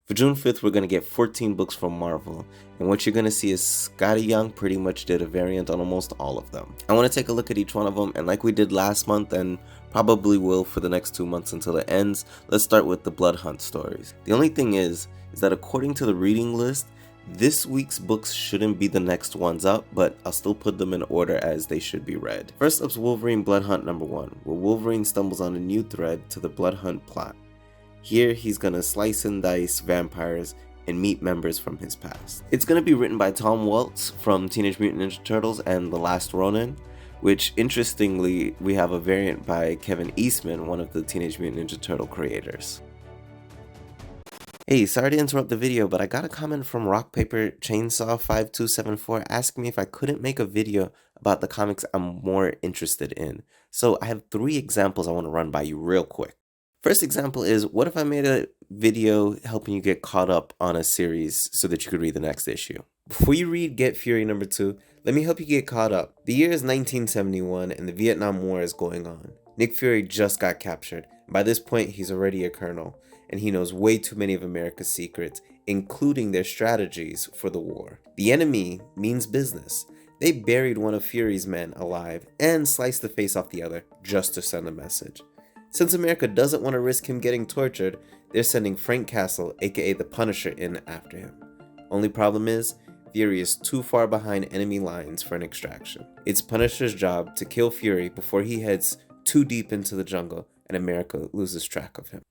For June 5th, we're going to get 14 books from Marvel, and what you're going to see is Scotty Young pretty much did a variant on almost all of them. I want to take a look at each one of them, and like we did last month and probably will for the next 2 months until it ends, let's start with the Blood Hunt stories. The only thing is that according to the reading list, this week's books shouldn't be the next ones up, but I'll still put them in order as they should be read. First up's Wolverine Blood Hunt number 1, where Wolverine stumbles on a new thread to the Blood Hunt plot. Here, he's gonna slice and dice vampires and meet members from his past. It's gonna be written by Tom Waltz from Teenage Mutant Ninja Turtles and The Last Ronin, which interestingly, we have a variant by Kevin Eastman, one of the Teenage Mutant Ninja Turtle creators. Hey, sorry to interrupt the video, but I got a comment from Rock Paper Chainsaw 5274 asking me if I couldn't make a video about the comics I'm more interested in. So I have 3 examples I want to run by you real quick. First example is, what if I made a video helping you get caught up on a series so that you could read the next issue? Before you read Get Fury number 2, let me help you get caught up. The year is 1971 and the Vietnam War is going on. Nick Fury just got captured. By this point, he's already a colonel, and he knows way too many of America's secrets, including their strategies for the war. The enemy means business. They buried one of Fury's men alive and sliced the face off the other just to send a message. Since America doesn't want to risk him getting tortured, they're sending Frank Castle, aka the Punisher, in after him. Only problem is, Fury is too far behind enemy lines for an extraction. It's Punisher's job to kill Fury before he heads too deep into the jungle and America loses track of him.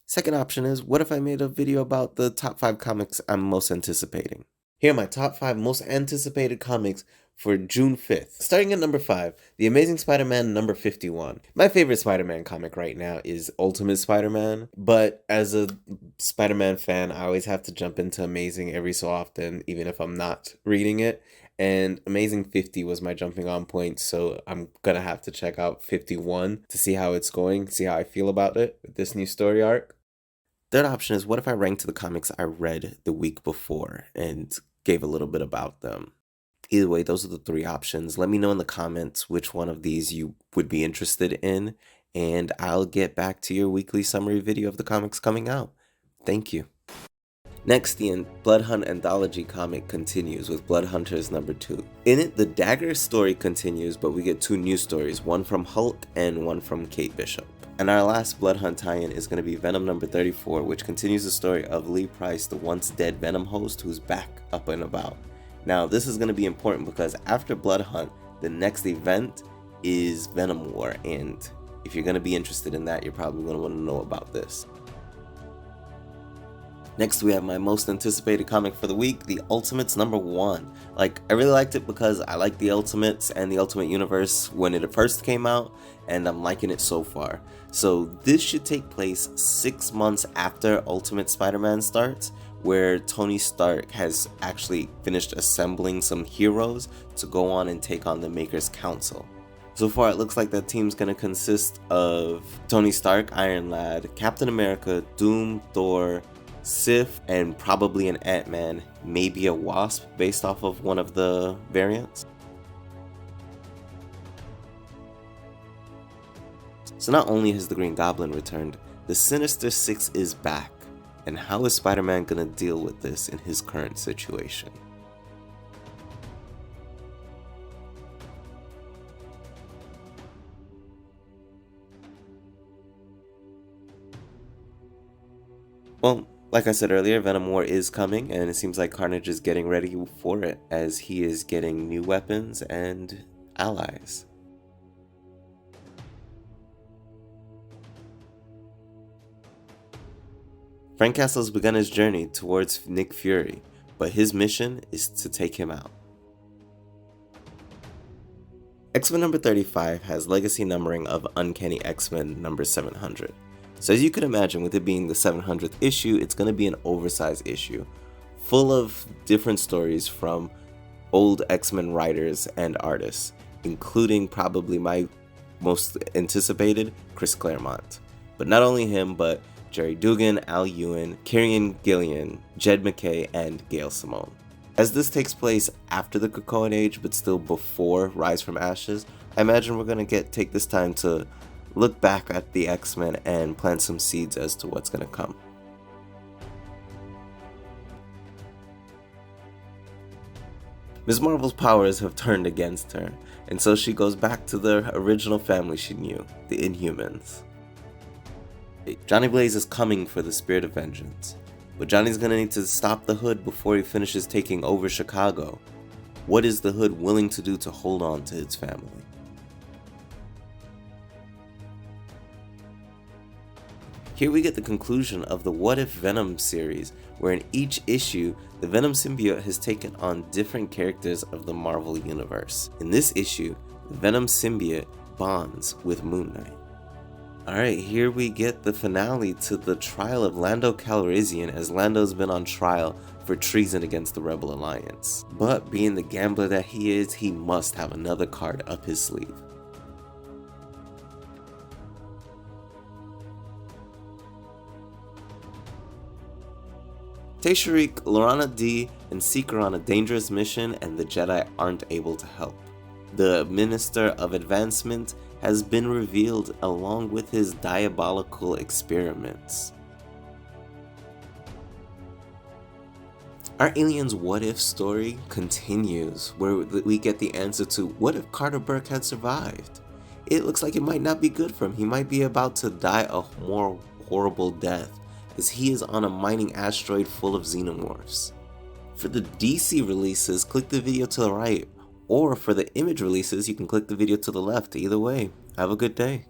Second option is, what if I made a video about the top 5 comics I'm most anticipating? Here are my top 5 most anticipated comics for June 5th. Starting at number 5, The Amazing Spider-Man number 51. My favorite Spider-Man comic right now is Ultimate Spider-Man, but as a Spider-Man fan, I always have to jump into Amazing every so often, even if I'm not reading it. And Amazing 50 was my jumping on point, so I'm gonna have to check out 51 to see how it's going, see how I feel about it with this new story arc. Third option is, what if I ranked the comics I read the week before and gave a little bit about them? Either way, those are the 3 options. Let me know in the comments which one of these you would be interested in, and I'll get back to your weekly summary video of the comics coming out. Thank you. Next, the Blood Hunt anthology comic continues with Blood Hunters number 2. In it, the Dagger story continues, but we get 2 new stories, one from Hulk and one from Kate Bishop. And our last Blood Hunt tie-in is going to be Venom number 34, which continues the story of Lee Price, the once dead Venom host who's back up and about. Now, this is going to be important because after Blood Hunt, the next event is Venom War, and if you're going to be interested in that, you're probably going to want to know about this. Next, we have my most anticipated comic for the week, The Ultimates number 1. I really liked it because I liked the Ultimates and the Ultimate Universe when it first came out, and I'm liking it so far. So this should take place 6 months after Ultimate Spider-Man starts, where Tony Stark has actually finished assembling some heroes to go on and take on the Maker's Council. So far, it looks like that team's gonna consist of Tony Stark, Iron Lad, Captain America, Doom, Thor, Sif, and probably an Ant-Man, maybe a Wasp based off of one of the variants. So not only has the Green Goblin returned, the Sinister Six is back. And how is Spider-Man gonna deal with this in his current situation? Well, like I said earlier, Venom War is coming, and it seems like Carnage is getting ready for it as he is getting new weapons and allies. Frank Castle has begun his journey towards Nick Fury, but his mission is to take him out. X-Men number 35 has legacy numbering of Uncanny X-Men number 700. So as you can imagine, with it being the 700th issue, it's going to be an oversized issue, full of different stories from old X-Men writers and artists, including probably my most anticipated, Chris Claremont. But not only him, but Jerry Dugan, Al Ewing, Kieran Gillian, Jed MacKay, and Gail Simone. As this takes place after the Krakoan Age, but still before Rise from Ashes, I imagine we're going to take this time to look back at the X-Men and plant some seeds as to what's going to come. Ms. Marvel's powers have turned against her, and so she goes back to the original family she knew, the Inhumans. Johnny Blaze is coming for the Spirit of Vengeance, but Johnny's gonna need to stop the Hood before he finishes taking over Chicago. What is the Hood willing to do to hold on to its family? Here we get the conclusion of the What If Venom series, where in each issue, the Venom symbiote has taken on different characters of the Marvel Universe. In this issue, the Venom symbiote bonds with Moon Knight. Alright, here we get the finale to the trial of Lando Calrissian, as Lando's been on trial for treason against the Rebel Alliance. But being the gambler that he is, he must have another card up his sleeve. Teshariq, Lorana D, and Seeker on a dangerous mission, and the Jedi aren't able to help. The Minister of Advancement has been revealed along with his diabolical experiments. Our Aliens What If story continues, where we get the answer to what if Carter Burke had survived? It looks like it might not be good for him. He might be about to die a more horrible death, as he is on a mining asteroid full of xenomorphs. For the DC releases, click the video to the right, or for the Image releases, you can click the video to the left. Either way, have a good day.